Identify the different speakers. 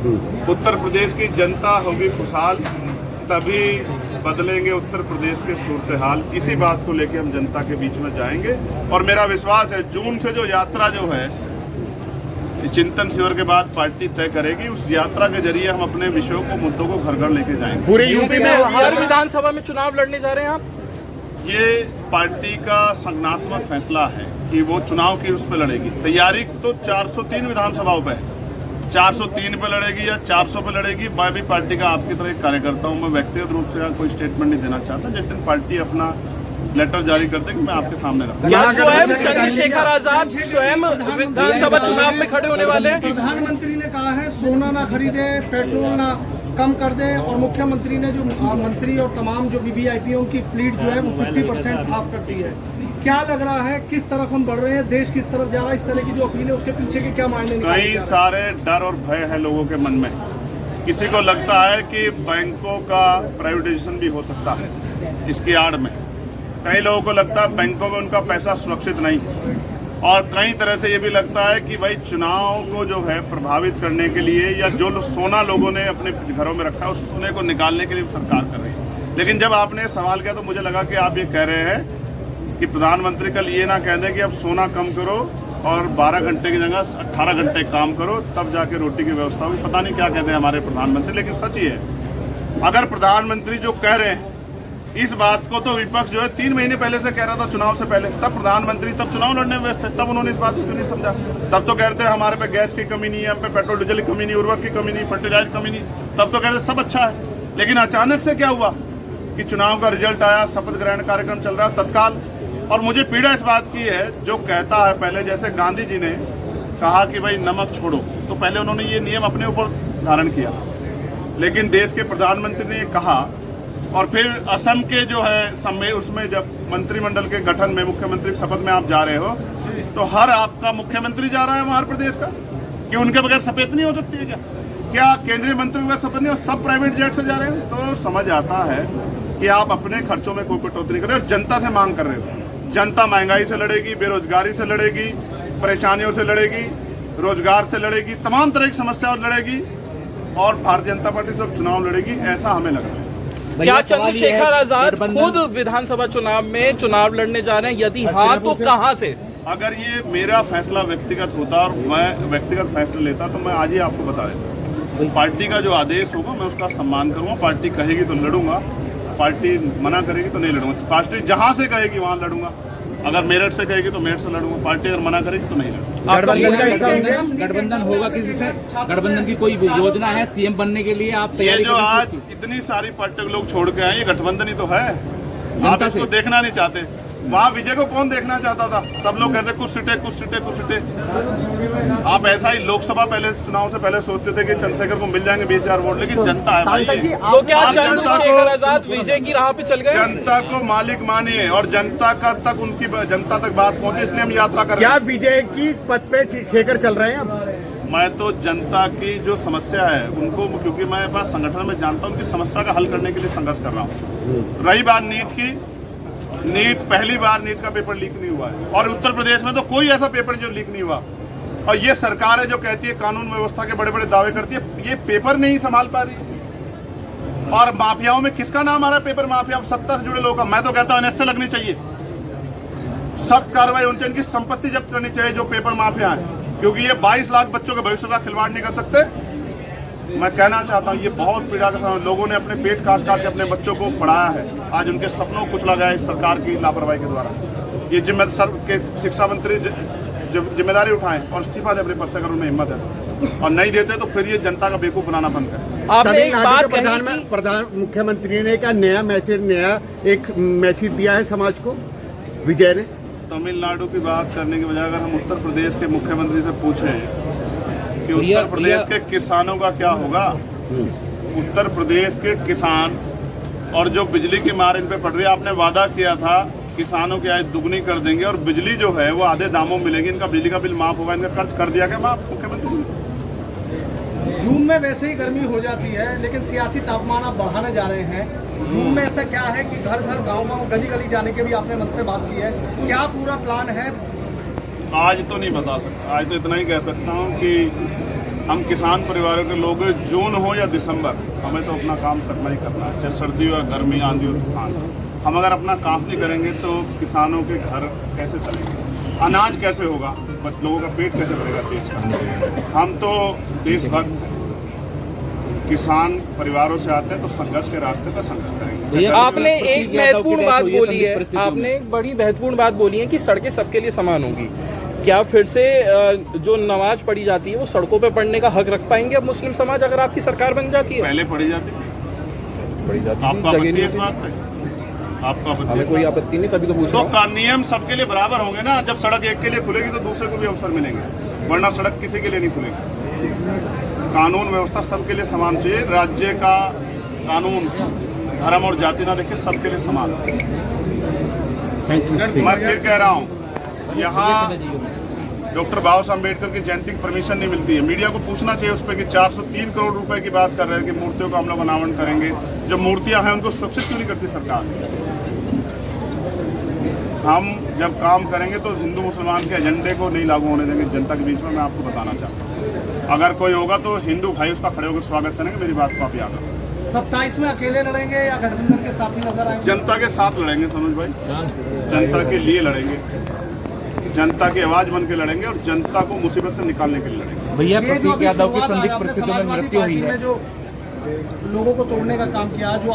Speaker 1: उत्तर प्रदेश की जनता होगी खुशहाल, तभी बदलेंगे उत्तर प्रदेश के सूरत हाल। इसी बात को लेकर हम जनता के बीच में जाएंगे और मेरा विश्वास है जून से जो यात्रा जो है चिंतन शिविर के बाद पार्टी तय करेगी, उस यात्रा के जरिए हम अपने विषयों को, मुद्दों को घर घर लेके जाएंगे।
Speaker 2: पूरे यूपी में हर विधानसभा में चुनाव लड़ने जा रहे हैं आप?
Speaker 1: ये पार्टी का संज्ञानात्मक फैसला है कि वो चुनाव की उस पर लड़ेगी। तैयारी तो 403 विधानसभाओं पे है, 403 पे लड़ेगी या 400 पे लड़ेगी। मैं भी पार्टी का आपकी तरह एक कार्यकर्ता हूँ, मैं व्यक्तिगत रूप से कोई स्टेटमेंट नहीं देना चाहता। जिस दिन पार्टी अपना लेटर जारी कर देगी मैं आपके सामने रखूंगा।
Speaker 2: क्या स्वयं चंद्रशेखर आजाद स्वयं विधानसभा चुनाव में खड़े होने वाले हैं?
Speaker 3: प्रधानमंत्री ने कहा है सोना ना खरीदे, पेट्रोल ना कम कर दे, और मुख्यमंत्री ने जो मंत्री और तमाम जो वीवीआईपीओ की फ्लीट जो है वो 50% हाफ कर दी है। क्या लग रहा है किस तरफ हम बढ़ रहे हैं, देश किस तरफ जा रहा है? इस तरह की जो अपील है उसके पीछे के क्या मायने?
Speaker 1: कई सारे डर और भय है लोगों के मन में। किसी को लगता है कि बैंकों का प्राइवेटाइजेशन भी हो सकता है इसकी आड़ में। कई लोगों को लगता है बैंकों में उनका पैसा सुरक्षित नहीं, और कई तरह से ये भी लगता है कि भाई चुनाव को जो है प्रभावित करने के लिए या जो सोना लोगों ने अपने घरों में रखा है उस सोने को निकालने के लिए सरकार कर रही है। लेकिन जब आपने सवाल किया तो मुझे लगा कि आप ये कह रहे हैं कि प्रधानमंत्री कल ये ना कह दें कि अब सोना कम करो और 12 घंटे की जगह 18 घंटे काम करो तब जाके रोटी की व्यवस्था होगी। पता नहीं क्या कहते हैं हमारे प्रधानमंत्री, लेकिन सच ही है। अगर प्रधानमंत्री जो कह रहे हैं इस बात को तो विपक्ष जो है 3 महीने पहले से कह रहा था, चुनाव से पहले। तब प्रधानमंत्री तब चुनाव लड़ने में व्यस्त थे, तब उन्होंने इस बात को क्यों नहीं समझा? तब तो कहते हैं हमारे पे गैस की कमी नहीं है, हम पे पेट्रोल डीजल की कमी नहीं, उर्वरक की कमी नहीं, फर्टिलाइजर की कमी नहीं। तब तो कहते सब अच्छा है। लेकिन अचानक से क्या हुआ कि चुनाव का रिजल्ट आया, शपथ ग्रहण कार्यक्रम चल रहा है तत्काल। और मुझे पीड़ा इस बात की है जो कहता है पहले, जैसे गांधी जी ने कहा कि भाई नमक छोड़ो, तो पहले उन्होंने ये नियम अपने ऊपर धारण किया। लेकिन देश के प्रधानमंत्री ने कहा, और फिर असम के जो है समय उसमें जब मंत्रिमंडल के गठन में मुख्यमंत्री शपथ में आप जा रहे हो तो हर आपका मुख्यमंत्री जा रहा है वहां प्रदेश का, कि उनके बगैर शपथ नहीं हो सकती है क्या केंद्रीय मंत्री के बगैर शपथ नहीं हो? सब प्राइवेट जेट से जा रहे हो। तो समझ आता है कि आप अपने खर्चों में कोई कटौती नहीं कर रहे हो, जनता से मांग कर रहे हो। जनता महंगाई से लड़ेगी, बेरोजगारी से लड़ेगी, परेशानियों से लड़ेगी, रोजगार से लड़ेगी, तमाम तरह की समस्याओं से लड़ेगी, और भारतीय जनता पार्टी से चुनाव लड़ेगी, ऐसा हमें लग रहा है।
Speaker 2: क्या चंद्रशेखर आजाद खुद विधानसभा चुनाव में चुनाव लड़ने जा रहे हैं? यदि हाँ तो कहां से?
Speaker 1: अगर ये मेरा फैसला व्यक्तिगत होता और मैं व्यक्तिगत फैसला लेता तो मैं आज ही आपको बता देता। पार्टी का जो आदेश होगा मैं उसका सम्मान करूंगा। पार्टी कहेगी तो लड़ूंगा, पार्टी मना करेगी तो नहीं लड़ूंगा। पार्टी जहां से कहेगी वहां लड़ूंगा, अगर मेरठ से कहेगी तो मेरठ से लड़ूंगा, पार्टी अगर मना करेगी तो नहीं लड़ूंगा।
Speaker 4: गठबंधन होगा किसी से? गठबंधन की कोई योजना है सीएम बनने के लिए? आप
Speaker 1: ये जो आज इतनी सारी पार्टी के लोग छोड़ के आए, ये गठबंधन ही तो है। आप इसको देखना नहीं चाहते। वहाँ विजय को कौन देखना चाहता था? सब लोग कहते कुछ सीटें कुछ सीटें कुछ सीटें। आप ऐसा ही लोकसभा पहले चुनाव से पहले सोचते थे कि चंद्रशेखर को मिल जाएंगे 20,000 वोट, लेकिन जनता है भाई।
Speaker 2: तो क्या चंद्रशेखर आजाद विजय की राह पे चल गए?
Speaker 1: जनता को मालिक मानिए और जनता का तक उनकी जनता तक बात पहुंचे, इसलिए हम यात्रा कर रहे हैं।
Speaker 5: क्या विजय की पथ पे शेखर चल रहे हैं अब?
Speaker 1: मैं तो जनता की जो समस्या है उनको, क्योंकि मैं पास संगठन में जानता हूँ उनकी समस्या का हल करने के लिए संघर्ष कर रहा हूँ। रही बात नीट की, नीट पहली बार नीट का पेपर लीक नहीं हुआ है, और उत्तर प्रदेश में तो कोई ऐसा पेपर जो लीक नहीं हुआ। और ये सरकार है जो कहती है कानून व्यवस्था के बड़े बड़े दावे करती है, ये पेपर नहीं संभाल पा रही। और माफियाओं में किसका नाम आ रहा है? पेपर माफिया, सत्ता से जुड़े लोगों का। मैं तो कहता हूं एनएसए लगनी चाहिए, सख्त कार्रवाई उनसे, इनकी संपत्ति जब्त करनी चाहिए जो पेपर माफिया है, क्योंकि ये 22 लाख बच्चों के भविष्य का खिलवाड़ नहीं कर सकते। मैं कहना चाहता हूँ ये बहुत पीड़ा का समय, लोगों ने अपने पेट काट काट के अपने बच्चों को पढ़ाया है, आज उनके सपनों को कुचला गया है सरकार की लापरवाही के द्वारा। ये जिम्मेदार के शिक्षा मंत्री जिम्मेदारी उठाएं और इस्तीफा दे अपने पद से, अगर उन्हें हिम्मत है, और नहीं देते तो फिर ये जनता का बेवकूफ बनाना बंद करें।
Speaker 2: आपने एक बात
Speaker 5: प्रधान मुख्यमंत्री ने क्या नया एक मैसेज दिया है समाज को विजय ने?
Speaker 1: तमिलनाडु की बात करने की बजाय अगर हम उत्तर प्रदेश के मुख्यमंत्री से पूछें कि उत्तर प्रदेश के किसानों का क्या होगा, उत्तर प्रदेश के किसान और जो बिजली की मार इन पे पड़ रही है, आपने वादा किया था किसानों की आय दुगनी कर देंगे और बिजली जो है वो आधे दामों में मिलेगी, इनका बिजली का बिल माफ होगा, इनका खर्च कर दिया गया माफ मुख्यमंत्री?
Speaker 3: जून में वैसे ही गर्मी हो जाती है, लेकिन सियासी तापमान आप बढ़ाने जा रहे हैं। जून में ऐसा क्या है कि घर घर गांव गांव गली गली जाने के भी आपने मन से बात की है, क्या पूरा प्लान है?
Speaker 1: आज तो नहीं बता सकता, आज तो इतना ही कह सकता हूँ कि हम किसान परिवारों के लोग, जून हो या दिसंबर, हमें तो अपना काम करना ही करना है, चाहे सर्दी हो या गर्मी, आंधी हो, तूफान। हम अगर अपना काम नहीं करेंगे तो किसानों के घर कैसे चलेंगे, अनाज कैसे होगा, लोगों का पेट कैसे भरेगा देश का। हम तो देशभक्त किसान परिवारों से आते हैं, तो संघर्ष के रास्ते पर संघर्ष करेंगे।
Speaker 2: आपने एक महत्वपूर्ण बात बोली है, आपने एक बड़ी महत्वपूर्ण बात बोली है कि सड़कें सबके लिए समान होंगी। क्या फिर से जो नमाज पढ़ी जाती है वो सड़कों पे पढ़ने का हक रख पाएंगे अब मुस्लिम समाज, अगर आपकी सरकार बन जाती है?
Speaker 1: पहले पढ़ी जाती थी, आपका आपत्ति है इस बात से? आपका आपत्ति?
Speaker 2: हमें कोई आपत्ति नहीं, तभी तो पूछ रहा हूं।
Speaker 1: तो नियम सबके लिए बराबर होंगे ना। जब सड़क एक के लिए खुलेगी तो दूसरे को भी अवसर मिलेंगे, वरना सड़क किसी के लिए नहीं खुलेगी। कानून व्यवस्था सबके लिए समान चाहिए। राज्य का कानून धर्म और जाति ना देखे, सबके लिए समान। मैं फिर कह रहा हूँ, यहाँ डॉक्टर बाबा साहब अम्बेडकर की जयंती की परमिशन नहीं मिलती है। मीडिया को पूछना चाहिए उस पर कि 403 करोड़ रुपए की बात कर रहे हैं कि मूर्तियों का हम लोग अनावरण करेंगे। जो मूर्तियां हैं उनको सुरक्षित क्यों नहीं करती सरकार? हम जब काम करेंगे तो हिंदू मुसलमान के एजेंडे को नहीं लागू होने देंगे जनता के बीच में। मैं आपको बताना चाहता हूँ, अगर कोई होगा तो हिंदू भाई उसका खड़े होकर स्वागत करेंगे। मेरी बात को आप याद रखें।
Speaker 3: 27 में अकेले लड़ेंगे या गठबंधन के साथ ही नजर आएंगे?
Speaker 1: जनता के साथ लड़ेंगे सनोज भाई, जनता के लिए लड़ेंगे, जनता की आवाज बन के लड़ेंगे और जनता को मुसीबत से निकालने के लिए लड़ेंगे।
Speaker 4: भैया,
Speaker 3: ये जो
Speaker 4: प्रतीक
Speaker 3: अभी
Speaker 4: यादव की
Speaker 3: शुरुआत
Speaker 4: संदिग्ध
Speaker 3: आपने
Speaker 4: परिस्थितियों में
Speaker 3: समाजवादी
Speaker 4: मृत्यु हुई
Speaker 3: पार्टी
Speaker 4: है,
Speaker 3: में जो लोगों को तोड़ने का काम किया, जो